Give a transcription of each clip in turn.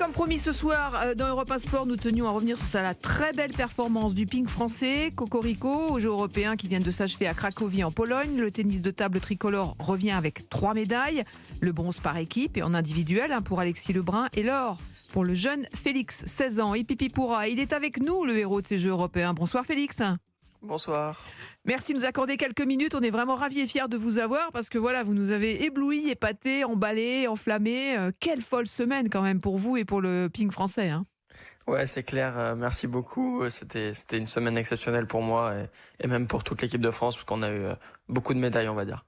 comme promis ce soir dans Europe 1 Sport, nous tenions à revenir sur la très belle performance du ping français, Cocorico, aux Jeux européens qui viennent de s'achever à Cracovie en Pologne. Le tennis de table tricolore revient avec 3 médailles, le bronze par équipe et en individuel pour Alexis Lebrun et l'or pour le jeune Félix, 16 ans. Ipipipoura, il est avec nous, le héros de ces Jeux européens. Bonsoir Félix. Bonsoir. Merci de nous accorder quelques minutes. On est vraiment ravis et fiers de vous avoir parce que voilà, vous nous avez éblouis, épatés, emballés, enflammés. Quelle folle semaine quand même pour vous et pour le ping français. Ouais, c'est clair. Merci beaucoup. C'était une semaine exceptionnelle pour moi et même pour toute l'équipe de France parce qu'on a eu beaucoup de médailles, on va dire.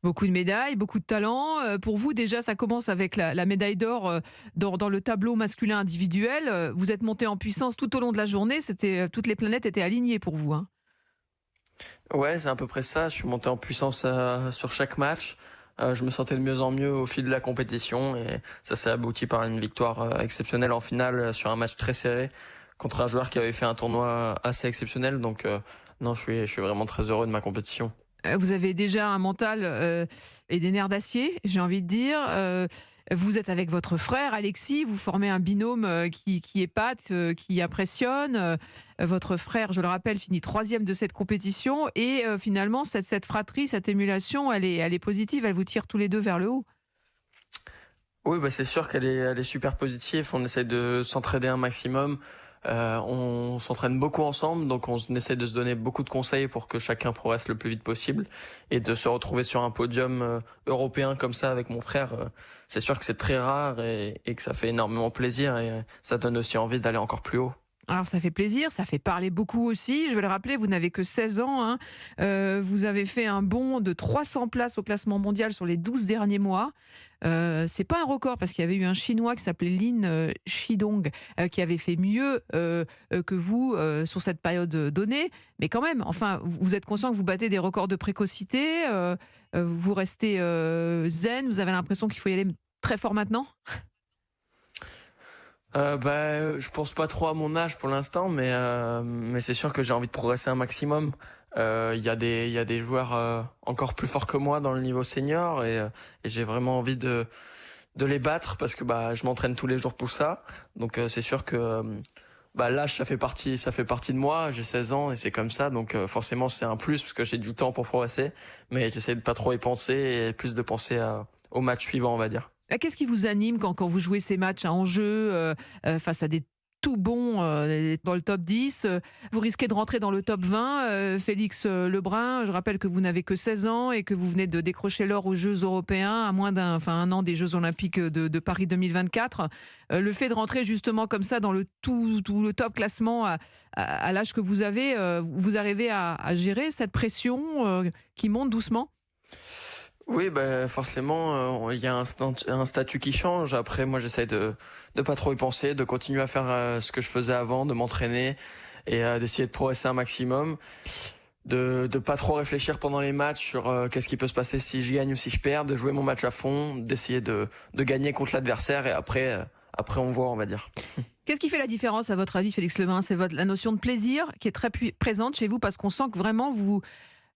Beaucoup de médailles, beaucoup de talent. Pour vous, déjà, ça commence avec la médaille d'or dans le tableau masculin individuel. Vous êtes monté en puissance tout au long de la journée. Toutes les planètes étaient alignées pour vous. Ouais, c'est à peu près ça. Je suis monté en puissance sur chaque match. Je me sentais de mieux en mieux au fil de la compétition et ça s'est abouti par une victoire exceptionnelle en finale sur un match très serré contre un joueur qui avait fait un tournoi assez exceptionnel. Donc non, je suis vraiment très heureux de ma compétition. Vous avez déjà un mental et des nerfs d'acier, j'ai envie de dire. Vous êtes avec votre frère Alexis, vous formez un binôme qui épate, qui impressionne. Votre frère, je le rappelle, finit 3e de cette compétition et finalement cette fratrie, cette émulation, elle est positive, elle vous tire tous les deux vers le haut. Oui, c'est sûr qu'elle est super positive. On essaie de s'entraider un maximum. On s'entraîne beaucoup ensemble, donc on essaie de se donner beaucoup de conseils pour que chacun progresse le plus vite possible et de se retrouver sur un podium européen comme ça avec mon frère. C'est sûr que c'est très rare et que ça fait énormément plaisir et ça donne aussi envie d'aller encore plus haut. Alors ça fait plaisir, ça fait parler beaucoup aussi. Je vais le rappeler, vous n'avez que 16 ans. Vous avez fait un bond de 300 places au classement mondial sur les 12 derniers mois. C'est pas un record parce qu'il y avait eu un Chinois qui s'appelait Lin Shidong qui avait fait mieux que vous sur cette période donnée. Mais quand même, enfin, vous êtes conscient que vous battez des records de précocité. Vous restez zen. Vous avez l'impression qu'il faut y aller très fort maintenant. Je pense pas trop à mon âge pour l'instant, mais c'est sûr que j'ai envie de progresser un maximum. Il y a des joueurs encore plus forts que moi dans le niveau senior et j'ai vraiment envie de les battre parce que je m'entraîne tous les jours pour ça. Donc c'est sûr que l'âge ça fait partie de moi. J'ai 16 ans et c'est comme ça. Donc forcément c'est un plus parce que j'ai du temps pour progresser, mais j'essaie de pas trop y penser et plus de penser au match suivant, on va dire. Qu'est-ce qui vous anime quand vous jouez ces matchs en jeu face à des tout bons dans le top 10 Vous risquez de rentrer dans le top 20. Félix Lebrun, je rappelle que vous n'avez que 16 ans et que vous venez de décrocher l'or aux Jeux européens à moins un an des Jeux olympiques de Paris 2024. Le fait de rentrer justement comme ça dans le tout le top classement à l'âge que vous avez, vous arrivez à gérer cette pression qui monte doucement ? Oui, forcément, il y a un statut qui change. Après, moi, j'essaie de pas trop y penser, de continuer à faire ce que je faisais avant, de m'entraîner et d'essayer de progresser un maximum, de pas trop réfléchir pendant les matchs sur qu'est-ce qui peut se passer si je gagne ou si je perds, de jouer mon match à fond, d'essayer de gagner contre l'adversaire et après on voit, on va dire. Qu'est-ce qui fait la différence, à votre avis, Félix Lebrun ? C'est la notion de plaisir qui est très présente chez vous parce qu'on sent que vraiment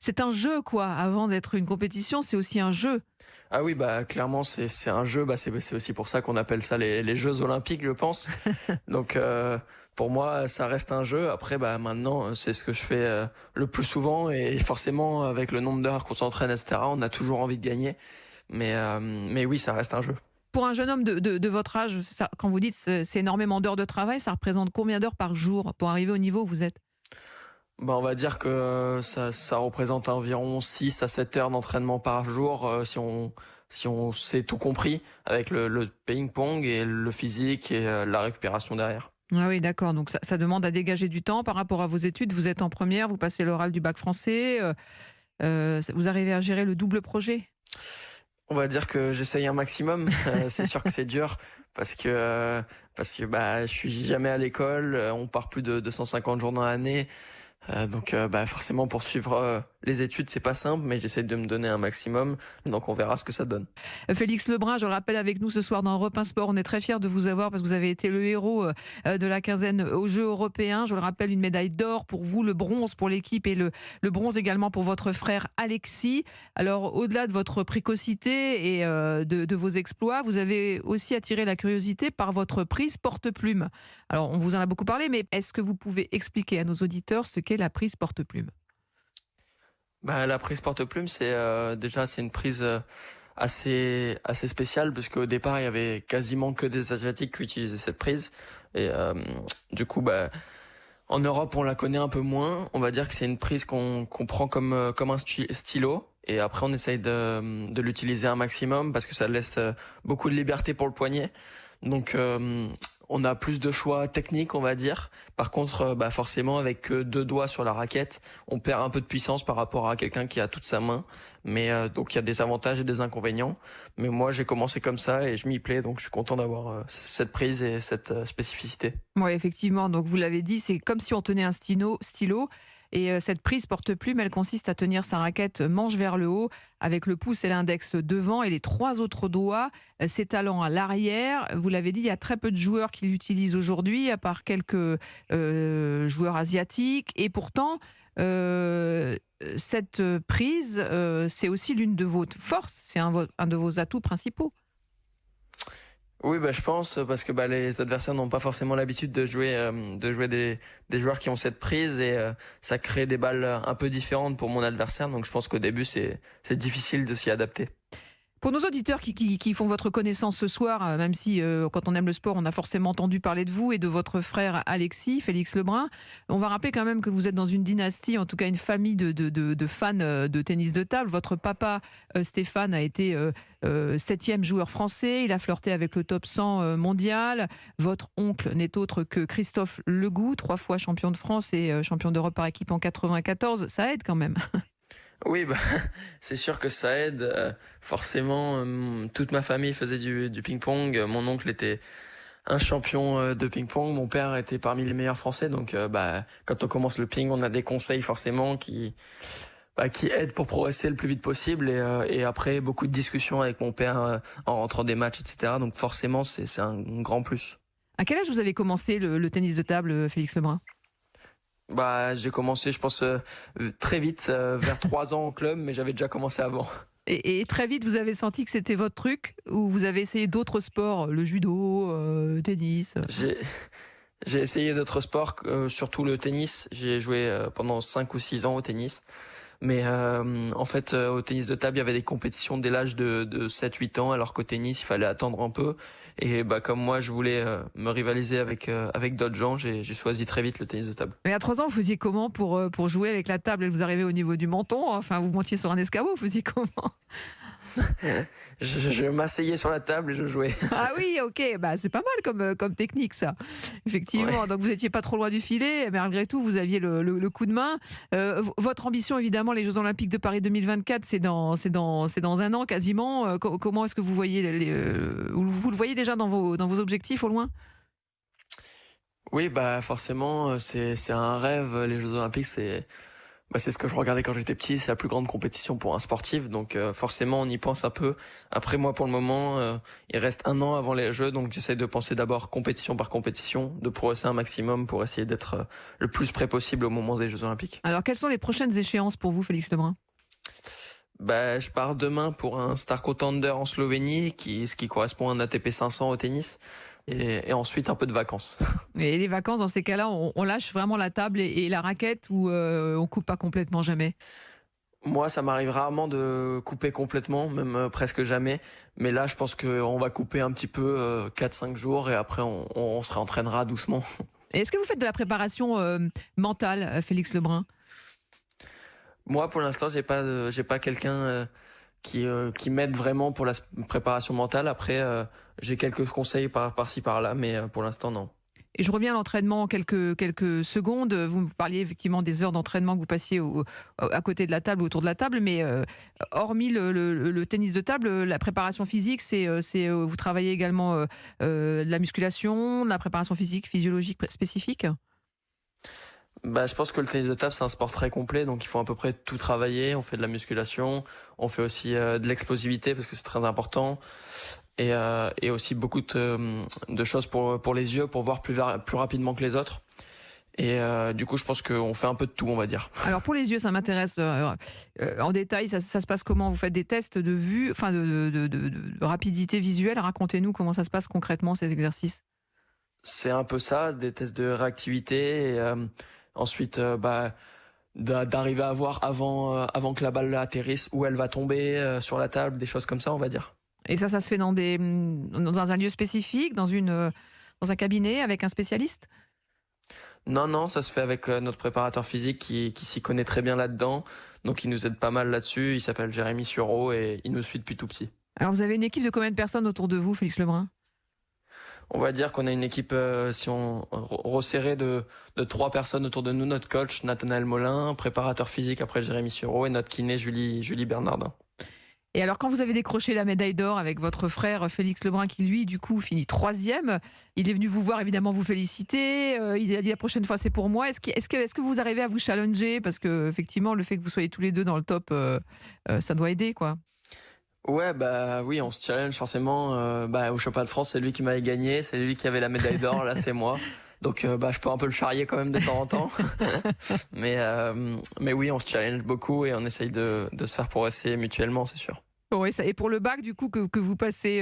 c'est un jeu, quoi. Avant d'être une compétition, c'est aussi un jeu. Ah oui, clairement, c'est un jeu. C'est aussi pour ça qu'on appelle ça les Jeux Olympiques, je pense. Donc, pour moi, ça reste un jeu. Après, maintenant, c'est ce que je fais le plus souvent. Et forcément, avec le nombre d'heures qu'on s'entraîne, etc., on a toujours envie de gagner. Mais oui, ça reste un jeu. Pour un jeune homme de votre âge, quand vous dites c'est énormément d'heures de travail, ça représente combien d'heures par jour pour arriver au niveau où vous êtes ? On va dire que ça représente environ 6 à 7 heures d'entraînement par jour si on s'est tout compris avec le ping-pong et le physique et la récupération derrière. Ah oui, d'accord. Donc ça demande à dégager du temps par rapport à vos études. Vous êtes en première, vous passez l'oral du bac français. Vous arrivez à gérer le double projet ? On va dire que j'essaye un maximum. C'est sûr que c'est dur parce que je suis jamais à l'école. On part plus de 250 jours dans l'année. Donc forcément pour suivre les études, c'est pas simple, mais j'essaie de me donner un maximum. Donc on verra ce que ça donne. Félix Lebrun, je le rappelle avec nous ce soir dans Europe 1 Sport. On est très fiers de vous avoir parce que vous avez été le héros de la quinzaine aux Jeux européens. Je le rappelle, une médaille d'or pour vous, le bronze pour l'équipe et le bronze également pour votre frère Alexis. Alors, au-delà de votre précocité et de vos exploits, vous avez aussi attiré la curiosité par votre prise porte-plume. Alors, on vous en a beaucoup parlé, mais est-ce que vous pouvez expliquer à nos auditeurs ce qu'est la prise porte-plume? Bah, la prise porte-plume, c'est une prise assez spéciale parce qu'au départ, il y avait quasiment que des Asiatiques qui utilisaient cette prise. Et du coup, bah, en Europe, on la connaît un peu moins. On va dire que c'est une prise qu'on prend comme un stylo. Et après, on essaye de l'utiliser un maximum parce que ça laisse beaucoup de liberté pour le poignet. Donc, on a plus de choix techniques, on va dire. Par contre, bah forcément, avec que 2 doigts sur la raquette, on perd un peu de puissance par rapport à quelqu'un qui a toute sa main. Mais donc, il y a des avantages et des inconvénients. Mais moi, j'ai commencé comme ça et je m'y plais. Donc, je suis content d'avoir cette prise et cette spécificité. Oui, effectivement. Donc, vous l'avez dit, c'est comme si on tenait un stylo. Et cette prise porte-plume, elle consiste à tenir sa raquette manche vers le haut, avec le pouce et l'index devant et les 3 autres doigts s'étalant à l'arrière. Vous l'avez dit, il y a très peu de joueurs qui l'utilisent aujourd'hui, à part quelques joueurs asiatiques. Et pourtant, cette prise, c'est aussi l'une de vos forces, c'est un de vos atouts principaux. Oui, bah, je pense parce que bah, les adversaires n'ont pas forcément l'habitude de jouer des joueurs qui ont cette prise et ça crée des balles un peu différentes pour mon adversaire. Donc je pense qu'au début c'est difficile de s'y adapter. Pour nos auditeurs qui font votre connaissance ce soir, même si quand on aime le sport, on a forcément entendu parler de vous et de votre frère Alexis, Félix Lebrun, on va rappeler quand même que vous êtes dans une dynastie, en tout cas une famille de fans de tennis de table. Votre papa, Stéphane, a été 7e joueur français. Il a flirté avec le top 100 mondial. Votre oncle n'est autre que Christophe Legout, 3 fois champion de France et champion d'Europe par équipe en 94. Ça aide quand même. Oui, bah, c'est sûr que ça aide. Forcément, toute ma famille faisait du ping-pong. Mon oncle était un champion de ping-pong. Mon père était parmi les meilleurs français. Donc, bah, quand on commence le ping, on a des conseils forcément qui aident pour progresser le plus vite possible. Et après, beaucoup de discussions avec mon père en rentrant des matchs, etc. Donc, forcément, c'est un grand plus. À quel âge vous avez commencé le tennis de table, Félix Lebrun? Bah, j'ai commencé, je pense, très vite, vers 3 ans en club, mais j'avais déjà commencé avant. Et très vite, vous avez senti que c'était votre truc ou vous avez essayé d'autres sports, le judo, tennis? J'ai essayé d'autres sports, surtout le tennis. J'ai joué pendant 5 ou 6 ans au tennis. Mais en fait, au tennis de table, il y avait des compétitions dès l'âge de 7-8 ans, alors qu'au tennis, il fallait attendre un peu. Et bah, comme moi, je voulais me rivaliser avec d'autres gens, j'ai choisi très vite le tennis de table. Mais à 3 ans, vous faisiez comment pour jouer avec la table? Elle vous arrivait au niveau du menton? Enfin, vous montiez sur un escabeau, vous faisiez comment? Je m'asseyais sur la table et je jouais. Ah oui, ok, bah, c'est pas mal comme technique ça. Effectivement, Ouais. donc vous n'étiez pas trop loin du filet, mais malgré tout, vous aviez le coup de main. Votre ambition, évidemment, les Jeux Olympiques de Paris 2024, c'est dans un an quasiment. Comment est-ce que vous voyez vous le voyez déjà dans vos objectifs au loin? Oui, bah forcément, c'est un rêve. Les Jeux Olympiques, c'est ce que je regardais quand j'étais petit. C'est la plus grande compétition pour un sportif, donc forcément on y pense un peu. Après moi, pour le moment, il reste 1 an avant les Jeux, donc j'essaie de penser d'abord compétition par compétition, de progresser un maximum pour essayer d'être le plus près possible au moment des Jeux Olympiques. Alors, quelles sont les prochaines échéances pour vous, Félix Lebrun? Bah, je pars demain pour un Star Contender en Slovénie, ce qui correspond à un ATP 500 au tennis, et ensuite un peu de vacances. Et les vacances, dans ces cas-là, on lâche vraiment la table et la raquette ou on coupe pas complètement jamais? Moi, ça m'arrive rarement de couper complètement, même presque jamais. Mais là, je pense qu'on va couper un petit peu 4-5 jours et après, on se réentraînera doucement. Et est-ce que vous faites de la préparation mentale, Félix Lebrun? Moi, pour l'instant, j'ai pas quelqu'un qui m'aide vraiment pour la préparation mentale. Après, j'ai quelques conseils par-ci par-là, mais pour l'instant, non. Et je reviens à l'entraînement en quelques secondes. Vous me parliez effectivement des heures d'entraînement que vous passiez à côté de la table, autour de la table, mais hormis le tennis de table, la préparation physique, vous travaillez également de la musculation, de la préparation physique, physiologique spécifique? Bah, je pense que le tennis de table, c'est un sport très complet, donc il faut à peu près tout travailler. On fait de la musculation, on fait aussi de l'explosivité parce que c'est très important, et aussi beaucoup de choses pour les yeux, pour voir plus rapidement que les autres. Du coup, je pense qu'on fait un peu de tout, on va dire. Alors pour les yeux, ça m'intéresse en détail. Ça se passe comment? Vous faites des tests de vue, enfin de rapidité visuelle. Racontez-nous comment ça se passe concrètement ces exercices. C'est un peu ça, des tests de réactivité, ensuite, d'arriver à voir avant que la balle atterrisse où elle va tomber sur la table, des choses comme ça, on va dire. Et ça se fait dans un lieu spécifique, dans un cabinet avec un spécialiste? Non, non, ça se fait avec notre préparateur physique qui s'y connaît très bien là-dedans. Donc il nous aide pas mal là-dessus. Il s'appelle Jérémy Sureau et il nous suit depuis tout petit. Alors vous avez une équipe de combien de personnes autour de vous, Félix Lebrun? On va dire qu'on a une équipe, si on resserrée de 3 personnes autour de nous, notre coach Nathanaël Molin, préparateur physique après Jérémy Sureau et notre kiné Julie Bernardin. Et alors, quand vous avez décroché la médaille d'or avec votre frère Félix Lebrun, qui lui, du coup, finit troisième, il est venu vous voir, évidemment, vous féliciter. Il a dit la prochaine fois, c'est pour moi. Est-ce que vous arrivez à vous challenger? Parce que, effectivement, le fait que vous soyez tous les deux dans le top, ça doit aider, quoi. Ouais, bah oui, on se challenge forcément. Au championnat de France, c'est lui qui m'avait gagné, c'est lui qui avait la médaille d'or, là c'est moi. Donc je peux un peu le charrier quand même de temps en temps. mais oui, on se challenge beaucoup et on essaye de se faire progresser mutuellement, c'est sûr. Bon, et pour le bac, du coup, que vous passez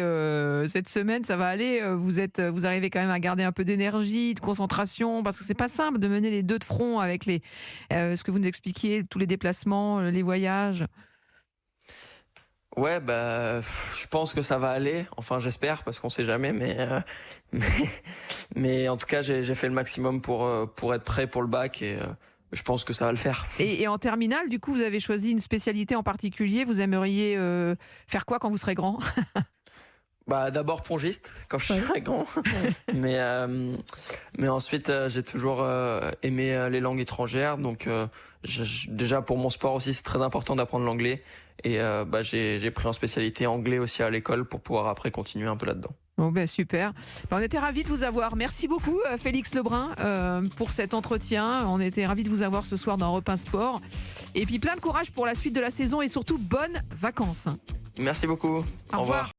cette semaine, ça va aller? Vous arrivez quand même à garder un peu d'énergie, de concentration, parce que c'est pas simple de mener les deux de front avec ce que vous nous expliquiez, tous les déplacements, les voyages. Ouais, je pense que ça va aller. Enfin, j'espère, parce qu'on sait jamais, mais, mais en tout cas, j'ai fait le maximum pour être prêt pour le bac et je pense que ça va le faire. Et en terminale, du coup, vous avez choisi une spécialité en particulier. Vous aimeriez faire quoi quand vous serez grand? D'abord pongiste quand je Ouais. serai grand, mais ensuite j'ai toujours aimé les langues étrangères. Donc déjà pour mon sport aussi, c'est très important d'apprendre l'anglais. Et j'ai pris en spécialité anglais aussi à l'école pour pouvoir après continuer un peu là-dedans. Bon, ben super. On était ravis de vous avoir. Merci beaucoup, Félix Lebrun, pour cet entretien. On était ravis de vous avoir ce soir dans Europe 1 Sport. Et puis plein de courage pour la suite de la saison et surtout bonnes vacances. Merci beaucoup. Au revoir.